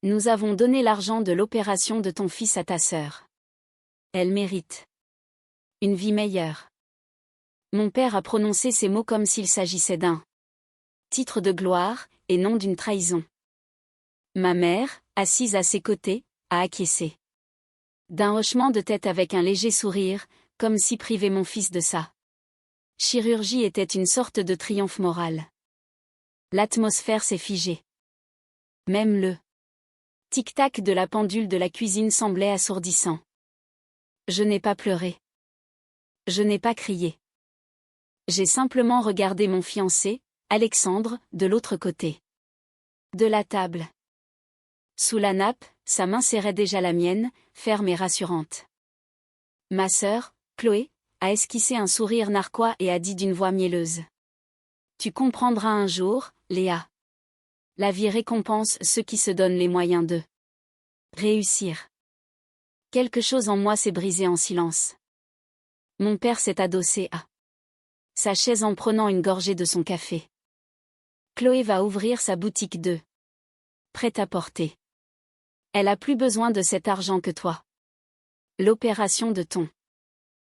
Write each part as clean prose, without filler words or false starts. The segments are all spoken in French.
Nous avons donné l'argent de l'opération de ton fils à ta sœur. Elle mérite une vie meilleure. Mon père a prononcé ces mots comme s'il s'agissait d'un titre de gloire, et non d'une trahison. Ma mère, assise à ses côtés, a acquiescé. D'un hochement de tête avec un léger sourire, comme si priver mon fils de sa chirurgie était une sorte de triomphe moral. L'atmosphère s'est figée. Même le tic-tac de la pendule de la cuisine semblait assourdissant. Je n'ai pas pleuré. Je n'ai pas crié. J'ai simplement regardé mon fiancé, Alexandre, de l'autre côté de la table. Sous la nappe, sa main serrait déjà la mienne, ferme et rassurante. Ma sœur, Chloé, a esquissé un sourire narquois et a dit d'une voix mielleuse. Tu comprendras un jour, Léa. La vie récompense ceux qui se donnent les moyens de réussir. Quelque chose en moi s'est brisé en silence. Mon père s'est adossé à sa chaise en prenant une gorgée de son café. Chloé va ouvrir sa boutique de prêt-à-porter. Elle a plus besoin de cet argent que toi. L'opération de ton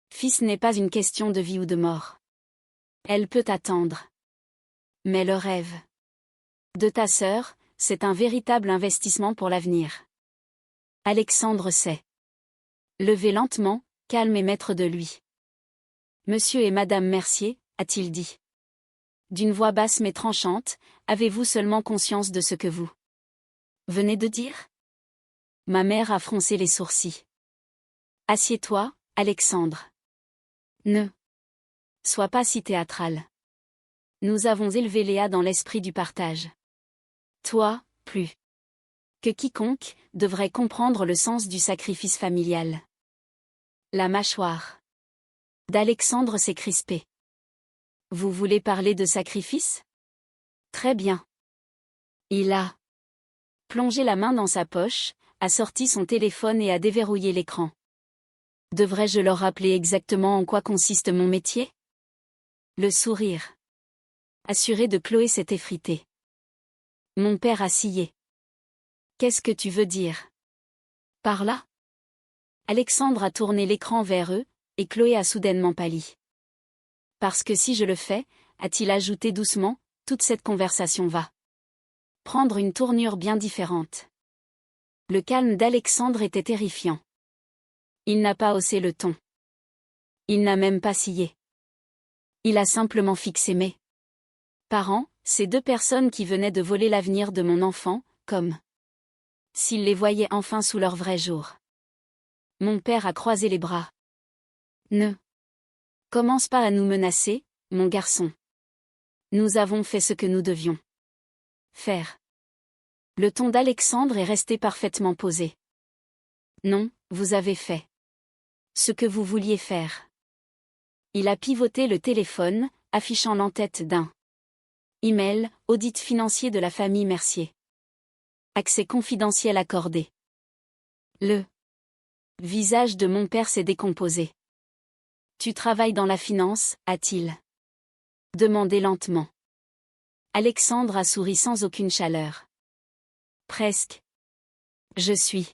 fils n'est pas une question de vie ou de mort. Elle peut attendre. Mais le rêve de ta sœur, c'est un véritable investissement pour l'avenir. Alexandre s'est levé lentement, calme et maître de lui. Monsieur et Madame Mercier, a-t-il dit. D'une voix basse mais tranchante, avez-vous seulement conscience de ce que vous venez de dire? Ma mère a froncé les sourcils. Assieds-toi, Alexandre. Ne sois pas si théâtral. Nous avons élevé Léa dans l'esprit du partage. Toi, plus que quiconque, devrait comprendre le sens du sacrifice familial. La mâchoire d'Alexandre s'est crispée. Vous voulez parler de sacrifice? Très bien. Il a plongé la main dans sa poche, a sorti son téléphone et a déverrouillé l'écran. Devrais-je leur rappeler exactement en quoi consiste mon métier? Le sourire assuré de Chloé s'est effrité. Mon père a scié. Qu'est-ce que tu veux dire par là? Alexandre a tourné l'écran vers eux, et Chloé a soudainement pâli. Parce que si je le fais, a-t-il ajouté doucement, toute cette conversation va prendre une tournure bien différente. Le calme d'Alexandre était terrifiant. Il n'a pas haussé le ton. Il n'a même pas scié. Il a simplement fixé mes parents, ces deux personnes qui venaient de voler l'avenir de mon enfant, comme s'il les voyait enfin sous leur vrai jour. Mon père a croisé les bras. Ne commence pas à nous menacer, mon garçon. Nous avons fait ce que nous devions faire. Le ton d'Alexandre est resté parfaitement posé. Non, vous avez fait ce que vous vouliez faire. Il a pivoté le téléphone, affichant l'entête d'un email, audit financier de la famille Mercier. Accès confidentiel accordé. Le visage de mon père s'est décomposé. Tu travailles dans la finance, a-t-il demandé lentement. Alexandre a souri sans aucune chaleur. Presque. Je suis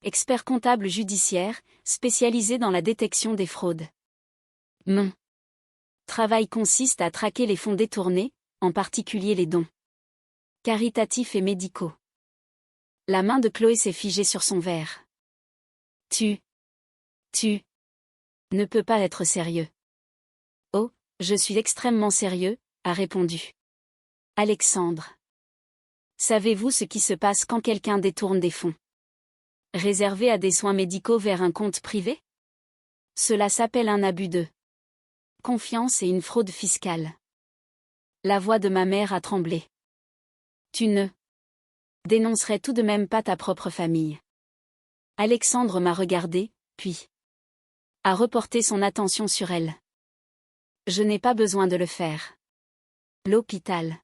expert comptable judiciaire, spécialisé dans la détection des fraudes. Mon travail consiste à traquer les fonds détournés, en particulier les dons caritatifs et médicaux. La main de Chloé s'est figée sur son verre. Tu ne peux pas être sérieux. Oh, je suis extrêmement sérieux, a répondu Alexandre. Savez-vous ce qui se passe quand quelqu'un détourne des fonds réservés à des soins médicaux vers un compte privé? Cela s'appelle un abus de confiance et une fraude fiscale. La voix de ma mère a tremblé. Tu ne dénoncerais tout de même pas ta propre famille. Alexandre m'a regardé, puis a reporté son attention sur elle. Je n'ai pas besoin de le faire. L'hôpital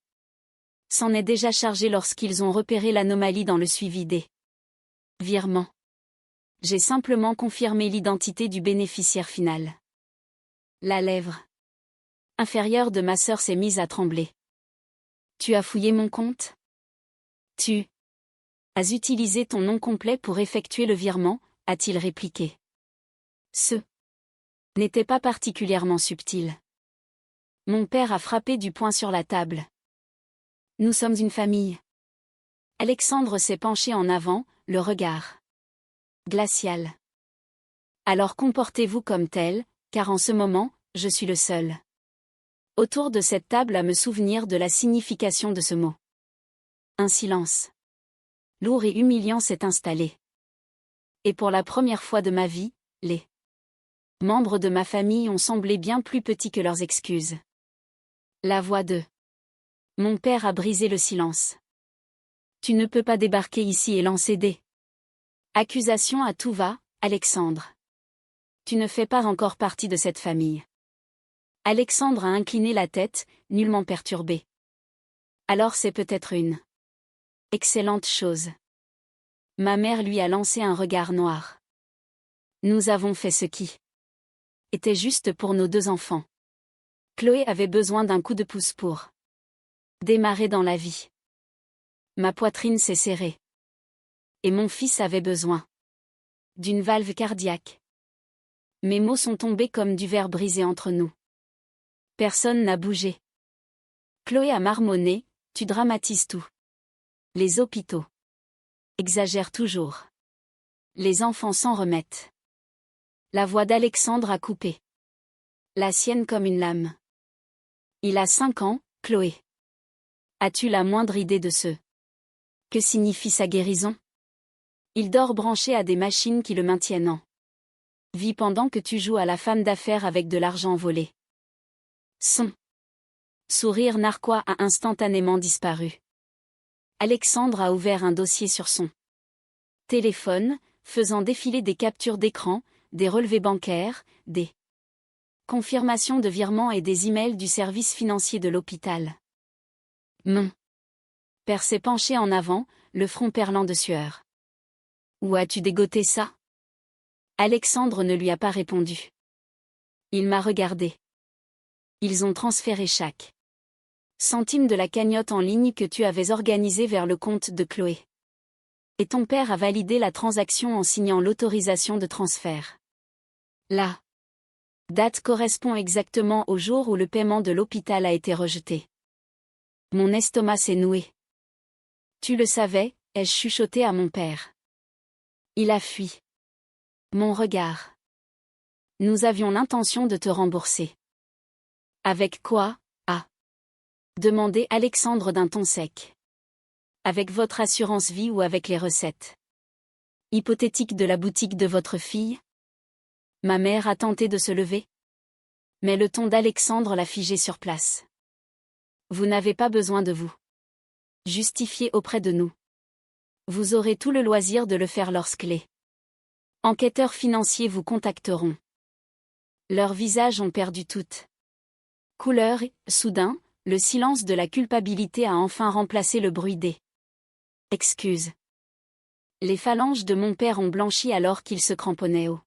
s'en est déjà chargé lorsqu'ils ont repéré l'anomalie dans le suivi des virements. J'ai simplement confirmé l'identité du bénéficiaire final. La lèvre inférieure de ma sœur s'est mise à trembler. Tu as fouillé mon compte? Tu As utilisé ton nom complet pour effectuer le virement, a-t-il répliqué. Ce n'était pas particulièrement subtil. Mon père a frappé du poing sur la table. Nous sommes une famille. Alexandre s'est penché en avant, le regard glacial. Alors comportez-vous comme tel, car en ce moment, je suis le seul autour de cette table à me souvenir de la signification de ce mot. Un silence lourd et humiliant s'est installé. Et pour la première fois de ma vie, les membres de ma famille ont semblé bien plus petits que leurs excuses. La voix de mon père a brisé le silence. Tu ne peux pas débarquer ici et lancer des accusations à tout va, Alexandre. Tu ne fais pas encore partie de cette famille. Alexandre a incliné la tête, nullement perturbé. Alors c'est peut-être une excellente chose. Ma mère lui a lancé un regard noir. Nous avons fait ce qui était juste pour nos 2 enfants. Chloé avait besoin d'un coup de pouce pour démarrer dans la vie. Ma poitrine s'est serrée. Et mon fils avait besoin d'une valve cardiaque. Mes mots sont tombés comme du verre brisé entre nous. Personne n'a bougé. Chloé a marmonné, tu dramatises tout. Les hôpitaux exagèrent toujours. Les enfants s'en remettent. La voix d'Alexandre a coupé. La sienne comme une lame. Il a 5 ans, Chloé. As-tu la moindre idée de ce que signifie sa guérison? Il dort branché à des machines qui le maintiennent en vie pendant que tu joues à la femme d'affaires avec de l'argent volé. Son sourire narquois a instantanément disparu. Alexandre a ouvert un dossier sur son téléphone, faisant défiler des captures d'écran, des relevés bancaires, des confirmations de virements et des emails du service financier de l'hôpital. Mon père s'est penché en avant, le front perlant de sueur. Où as-tu dégoté ça? Alexandre ne lui a pas répondu. Il m'a regardé. Ils ont transféré chaque centime de la cagnotte en ligne que tu avais organisée vers le compte de Chloé. Et ton père a validé la transaction en signant l'autorisation de transfert. La date correspond exactement au jour où le paiement de l'hôpital a été rejeté. Mon estomac s'est noué. Tu le savais, ai-je chuchoté à mon père. Il a fui. Mon regard. Nous avions l'intention de te rembourser. Avec quoi, a demandé Alexandre d'un ton sec. Avec votre assurance vie ou avec les recettes hypothétiques de la boutique de votre fille? Ma mère a tenté de se lever. Mais le ton d'Alexandre l'a figé sur place. Vous n'avez pas besoin de vous justifier auprès de nous. Vous aurez tout le loisir de le faire lorsque les enquêteurs financiers vous contacteront. Leurs visages ont perdu toute couleur et, soudain, le silence de la culpabilité a enfin remplacé le bruit des excuses. Les phalanges de mon père ont blanchi alors qu'il se cramponnait au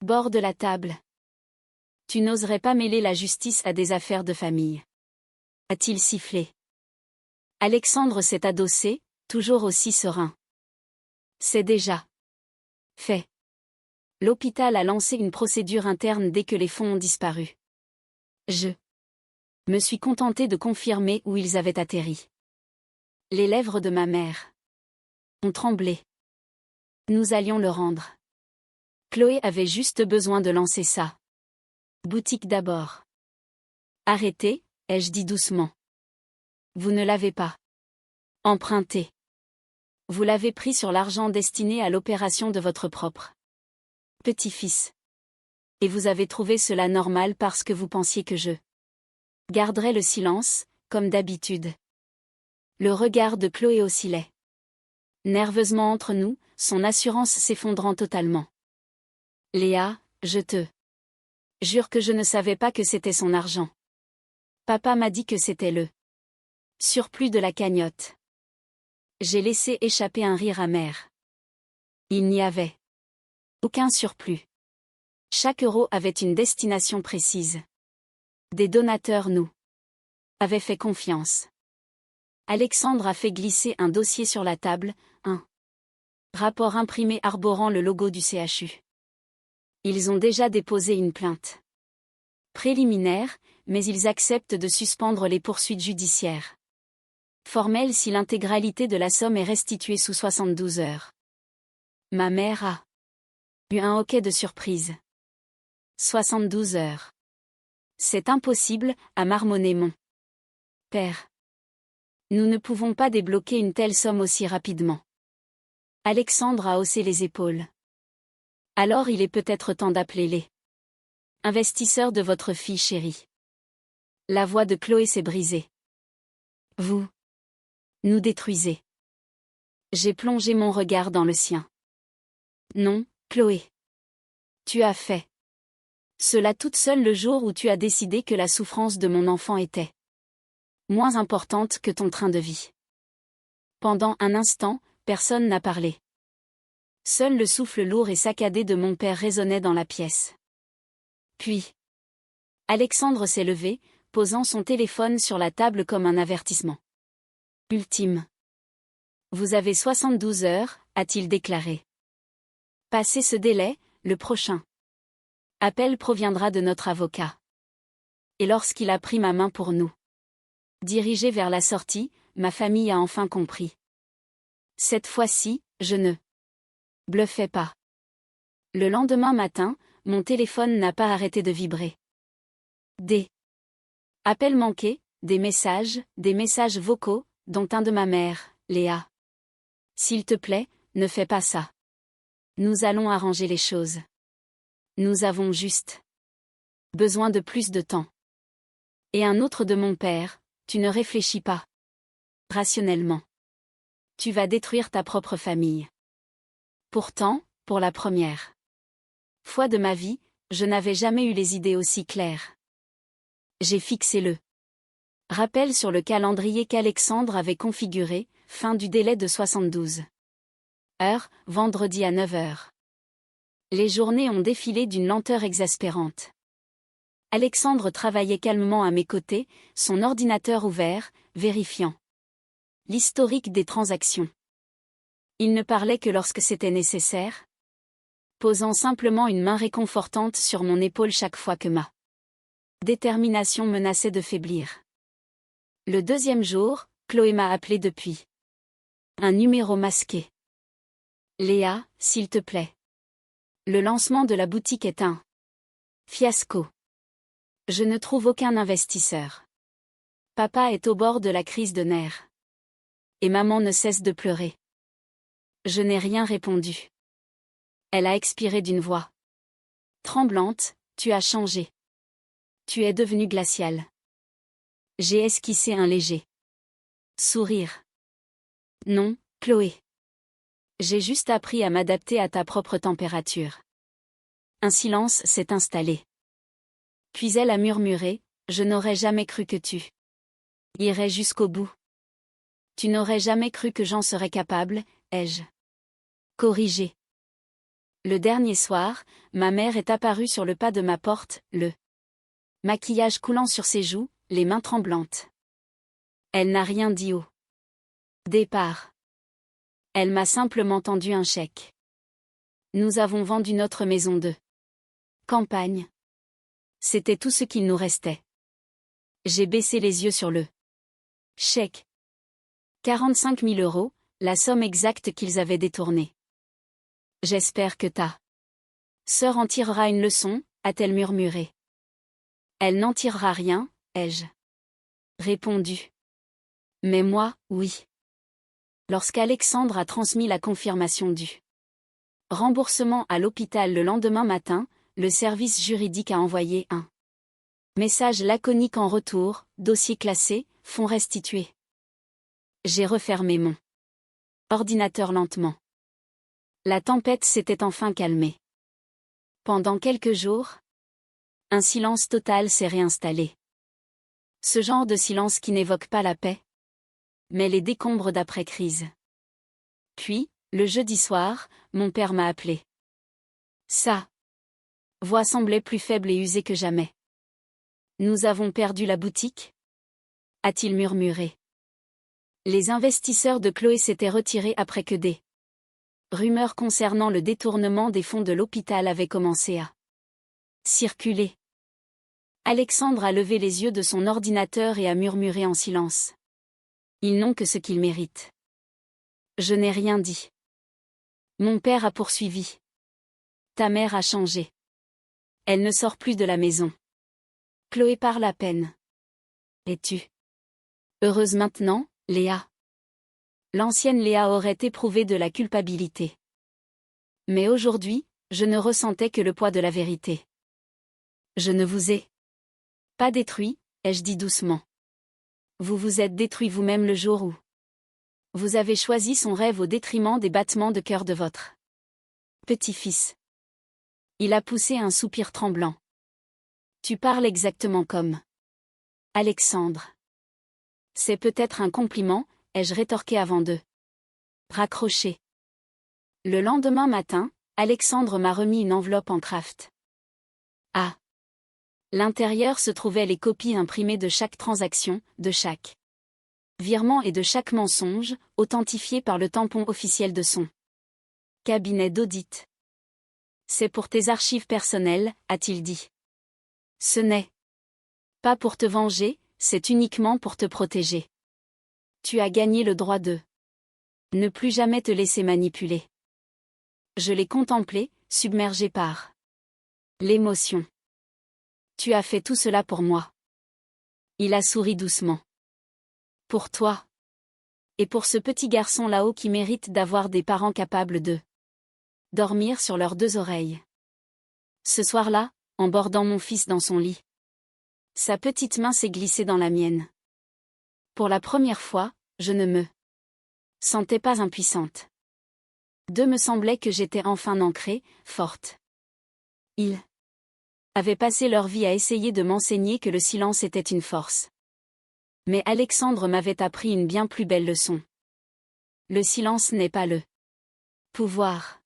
bord de la table. Tu n'oserais pas mêler la justice à des affaires de famille. A-t-il sifflé. Alexandre s'est adossé, toujours aussi serein. C'est déjà fait. L'hôpital a lancé une procédure interne dès que les fonds ont disparu. Je me suis contenté de confirmer où ils avaient atterri. Les lèvres de ma mère ont tremblé. Nous allions le rendre. Chloé avait juste besoin de lancer ça. Boutique d'abord. Arrêtez, ai-je dit doucement. Vous ne l'avez pas emprunté. Vous l'avez pris sur l'argent destiné à l'opération de votre propre petit-fils. Et vous avez trouvé cela normal parce que vous pensiez que je garderais le silence, comme d'habitude. Le regard de Chloé oscillait nerveusement entre nous, son assurance s'effondrant totalement. Léa, je te jure que je ne savais pas que c'était son argent. Papa m'a dit que c'était le surplus de la cagnotte. J'ai laissé échapper un rire amer. Il n'y avait aucun surplus. Chaque euro avait une destination précise. Des donateurs nous avaient fait confiance. Alexandre a fait glisser un dossier sur la table, un rapport imprimé arborant le logo du CHU. Ils ont déjà déposé une plainte préliminaire, mais ils acceptent de suspendre les poursuites judiciaires formelles si l'intégralité de la somme est restituée sous 72 heures. Ma mère a eu un hoquet de surprise. 72 heures. C'est impossible, a marmonné mon père. Nous ne pouvons pas débloquer une telle somme aussi rapidement. Alexandre a haussé les épaules. Alors il est peut-être temps d'appeler les investisseurs de votre fille chérie. La voix de Chloé s'est brisée. Vous nous détruisez. J'ai plongé mon regard dans le sien. Non, Chloé. Tu as fait cela toute seule le jour où tu as décidé que la souffrance de mon enfant était moins importante que ton train de vie. Pendant un instant, personne n'a parlé. Seul le souffle lourd et saccadé de mon père résonnait dans la pièce. Puis, Alexandre s'est levé, posant son téléphone sur la table comme un avertissement ultime. Vous avez 72 heures, a-t-il déclaré. Passé ce délai, le prochain appel proviendra de notre avocat. Et lorsqu'il a pris ma main pour nous diriger vers la sortie, ma famille a enfin compris. Cette fois-ci, je ne bluffais pas. Le lendemain matin, mon téléphone n'a pas arrêté de vibrer. Des appels manqués, des messages vocaux, dont un de ma mère, Léa. S'il te plaît, ne fais pas ça. Nous allons arranger les choses. Nous avons juste besoin de plus de temps. Et un autre de mon père, tu ne réfléchis pas rationnellement. Tu vas détruire ta propre famille. Pourtant, pour la première fois de ma vie, je n'avais jamais eu les idées aussi claires. J'ai fixé le rappel sur le calendrier qu'Alexandre avait configuré, fin du délai de 72 heures, vendredi à 9 heures. Les journées ont défilé d'une lenteur exaspérante. Alexandre travaillait calmement à mes côtés, son ordinateur ouvert, vérifiant l'historique des transactions. Il ne parlait que lorsque c'était nécessaire, posant simplement une main réconfortante sur mon épaule chaque fois que ma détermination menaçait de faiblir. Le deuxième jour, Chloé m'a appelé depuis un numéro masqué. Léa, s'il te plaît. Le lancement de la boutique est un fiasco. Je ne trouve aucun investisseur. Papa est au bord de la crise de nerfs. Et maman ne cesse de pleurer. Je n'ai rien répondu. Elle a expiré d'une voix tremblante, tu as changé. Tu es devenu glacial. J'ai esquissé un léger sourire. Non, Chloé. J'ai juste appris à m'adapter à ta propre température. Un silence s'est installé. Puis elle a murmuré, je n'aurais jamais cru que tu irais jusqu'au bout. Tu n'aurais jamais cru que j'en serais capable, ai-je corrigé. Le dernier soir, ma mère est apparue sur le pas de ma porte, le maquillage coulant sur ses joues, les mains tremblantes. Elle n'a rien dit au départ. Elle m'a simplement tendu un chèque. Nous avons vendu notre maison de campagne. C'était tout ce qu'il nous restait. J'ai baissé les yeux sur le chèque. 45 000 euros, la somme exacte qu'ils avaient détournée. J'espère que ta sœur en tirera une leçon, a-t-elle murmuré. Elle n'en tirera rien, ai-je répondu. Mais moi, oui. Lorsqu'Alexandre a transmis la confirmation du remboursement à l'hôpital le lendemain matin, le service juridique a envoyé un message laconique en retour, dossier classé, fonds restitués. J'ai refermé mon ordinateur lentement. La tempête s'était enfin calmée. Pendant quelques jours, un silence total s'est réinstallé. Ce genre de silence qui n'évoque pas la paix, mais les décombres d'après-crise. Puis, le jeudi soir, mon père m'a appelé. Sa voix semblait plus faible et usée que jamais. Nous avons perdu la boutique ? A-t-il murmuré. Les investisseurs de Chloé s'étaient retirés après que des rumeurs concernant le détournement des fonds de l'hôpital avaient commencé à circuler. Alexandre a levé les yeux de son ordinateur et a murmuré en silence. Ils n'ont que ce qu'ils méritent. Je n'ai rien dit. Mon père a poursuivi. Ta mère a changé. Elle ne sort plus de la maison. Chloé parle à peine. Es-tu heureuse maintenant, Léa? L'ancienne Léa aurait éprouvé de la culpabilité. Mais aujourd'hui, je ne ressentais que le poids de la vérité. Je ne vous ai pas détruit, ai-je dit doucement. Vous vous êtes détruit vous-même le jour où vous avez choisi son rêve au détriment des battements de cœur de votre petit-fils. Il a poussé un soupir tremblant. Tu parles exactement comme Alexandre. C'est peut-être un compliment, ai-je rétorqué avant de raccrocher. Le lendemain matin, Alexandre m'a remis une enveloppe en craft. À l'intérieur se trouvaient les copies imprimées de chaque transaction, de chaque virement et de chaque mensonge, authentifié par le tampon officiel de son cabinet d'audit. C'est pour tes archives personnelles, a-t-il dit. Ce n'est pas pour te venger, c'est uniquement pour te protéger. Tu as gagné le droit de ne plus jamais te laisser manipuler. Je l'ai contemplé, submergé par l'émotion. Tu as fait tout cela pour moi. Il a souri doucement. Pour toi. Et pour ce petit garçon là-haut qui mérite d'avoir des parents capables de dormir sur leurs deux oreilles. Ce soir-là, en bordant mon fils dans son lit, sa petite main s'est glissée dans la mienne. Pour la première fois, je ne me sentais pas impuissante. Me semblait que j'étais enfin ancrée, forte. Ils avaient passé leur vie à essayer de m'enseigner que le silence était une force. Mais Alexandre m'avait appris une bien plus belle leçon. Le silence n'est pas le pouvoir.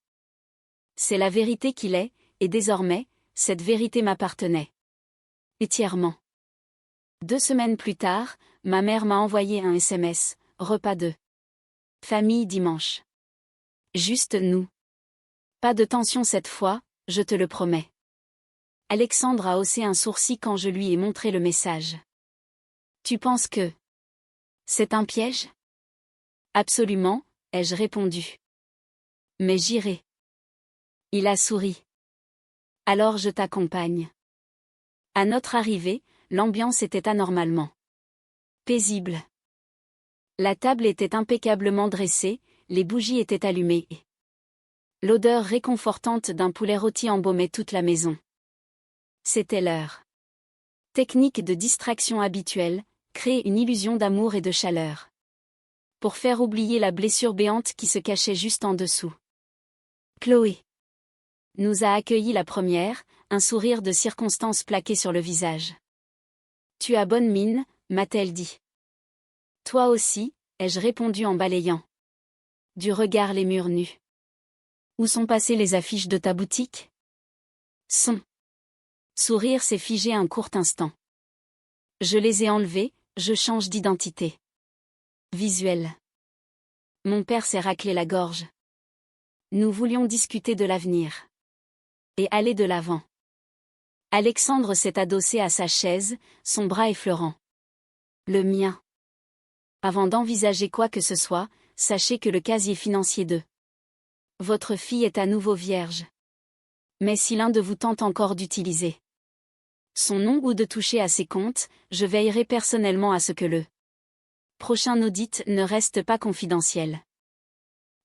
C'est la vérité qu'il est, et désormais, cette vérité m'appartenait. Entièrement. 2 semaines plus tard, ma mère m'a envoyé un SMS, repas de famille dimanche. Juste nous. Pas de tension cette fois, je te le promets. Alexandre a haussé un sourcil quand je lui ai montré le message. Tu penses que c'est un piège? Absolument, ai-je répondu. Mais j'irai. Il a souri. Alors je t'accompagne. À notre arrivée, l'ambiance était anormalement paisible. La table était impeccablement dressée, les bougies étaient allumées et l'odeur réconfortante d'un poulet rôti embaumait toute la maison. C'était l'heure. Technique de distraction habituelle, créer une illusion d'amour et de chaleur. Pour faire oublier la blessure béante qui se cachait juste en dessous. Chloé nous a accueillis la première, un sourire de circonstance plaqué sur le visage. Tu as bonne mine, m'a-t-elle dit. Toi aussi, ai-je répondu en balayant du regard les murs nus. Où sont passées les affiches de ta boutique? Son sourire s'est figé un court instant. Je les ai enlevées, je change d'identité visuelle. Mon père s'est raclé la gorge. Nous voulions discuter de l'avenir. Et aller de l'avant. Alexandre s'est adossé à sa chaise, son bras effleurant le mien. Avant d'envisager quoi que ce soit, sachez que le casier financier de votre fille est à nouveau vierge. Mais si l'un de vous tente encore d'utiliser son nom ou de toucher à ses comptes, je veillerai personnellement à ce que le prochain audit ne reste pas confidentiel.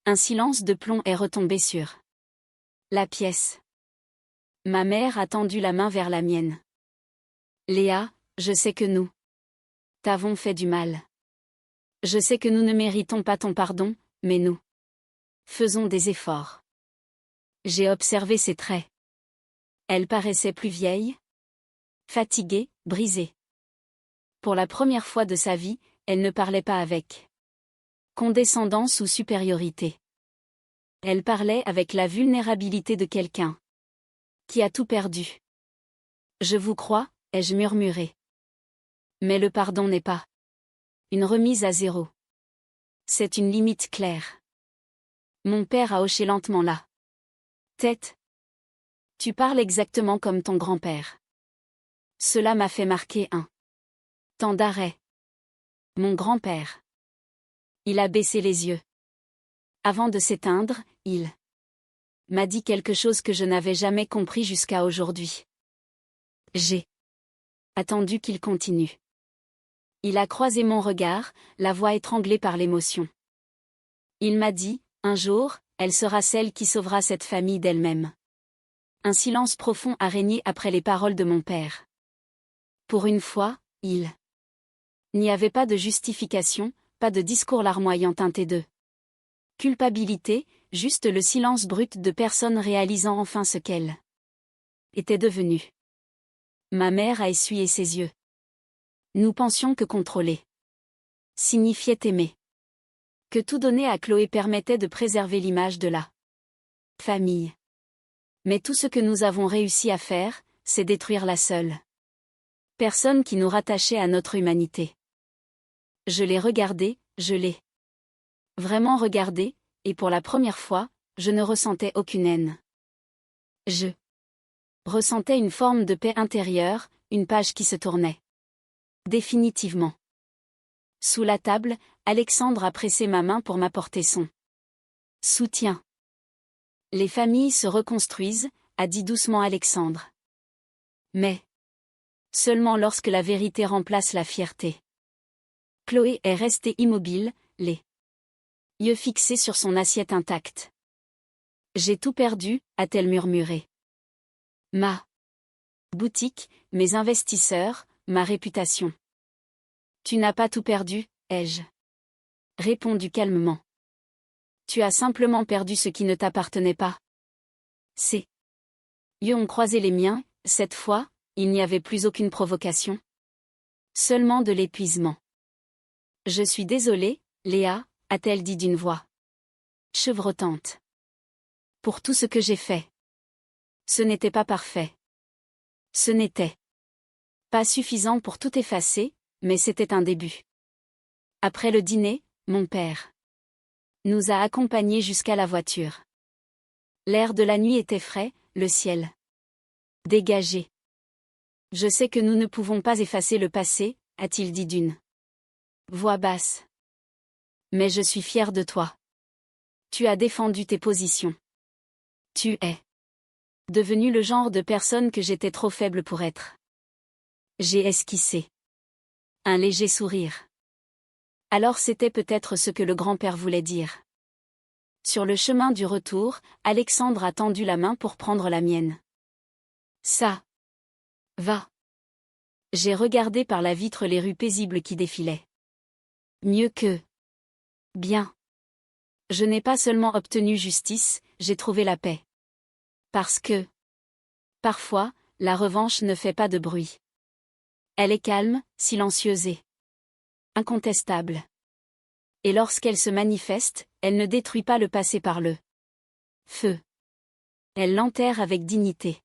Un silence de plomb est retombé sur la pièce. Ma mère a tendu la main vers la mienne. Léa, je sais que nous t'avons fait du mal. Je sais que nous ne méritons pas ton pardon, mais nous faisons des efforts. J'ai observé ses traits. Elle paraissait plus vieille, fatiguée, brisée. Pour la première fois de sa vie, elle ne parlait pas avec condescendance ou supériorité. Elle parlait avec la vulnérabilité de quelqu'un qui a tout perdu. Je vous crois, ai-je murmuré. Mais le pardon n'est pas une remise à zéro. C'est une limite claire. Mon père a hoché lentement la tête. Tu parles exactement comme ton grand-père. Cela m'a fait marquer un temps d'arrêt. Mon grand-père. Il a baissé les yeux. Avant de s'éteindre, il m'a dit quelque chose que je n'avais jamais compris jusqu'à aujourd'hui. J'ai attendu qu'il continue. Il a croisé mon regard, la voix étranglée par l'émotion. Il m'a dit, un jour, elle sera celle qui sauvera cette famille d'elle-même. Un silence profond a régné après les paroles de mon père. Pour une fois, il n'y avait pas de justification, pas de discours larmoyant teinté de culpabilité, juste le silence brut de personnes réalisant enfin ce qu'elle était devenue. Ma mère a essuyé ses yeux. Nous pensions que contrôler signifiait aimer. Que tout donner à Chloé permettait de préserver l'image de la famille. Mais tout ce que nous avons réussi à faire, c'est détruire la seule personne qui nous rattachait à notre humanité. Je l'ai regardé, je l'ai vraiment regardé, et pour la première fois, je ne ressentais aucune haine. Je ressentais une forme de paix intérieure, une page qui se tournait. Définitivement. Sous la table, Alexandre a pressé ma main pour m'apporter son soutien. Les familles se reconstruisent, a dit doucement Alexandre. Mais seulement lorsque la vérité remplace la fierté. Chloé est restée immobile, les yeux fixés sur son assiette intacte. J'ai tout perdu, a-t-elle murmuré. Ma boutique, mes investisseurs, ma réputation. Tu n'as pas tout perdu, ai-je répondu calmement. Tu as simplement perdu ce qui ne t'appartenait pas. Ses yeux ont croisé les miens, cette fois, il n'y avait plus aucune provocation. Seulement de l'épuisement. Je suis désolée, Léa, a-t-elle dit d'une voix chevrotante. Pour tout ce que j'ai fait. Ce n'était pas parfait. Ce n'était pas suffisant pour tout effacer, mais c'était un début. Après le dîner, mon père nous a accompagnés jusqu'à la voiture. L'air de la nuit était frais, le ciel dégagé. Je sais que nous ne pouvons pas effacer le passé, a-t-il dit d'une voix basse. Mais je suis fier de toi. Tu as défendu tes positions. Tu es devenu le genre de personne que j'étais trop faible pour être. J'ai esquissé un léger sourire. Alors c'était peut-être ce que le grand-père voulait dire. Sur le chemin du retour, Alexandre a tendu la main pour prendre la mienne. Ça va. J'ai regardé par la vitre les rues paisibles qui défilaient. Mieux que bien. Je n'ai pas seulement obtenu justice, j'ai trouvé la paix. Parce que parfois, la revanche ne fait pas de bruit. Elle est calme, silencieuse et incontestable. Et lorsqu'elle se manifeste, elle ne détruit pas le passé par le feu. Elle l'enterre avec dignité.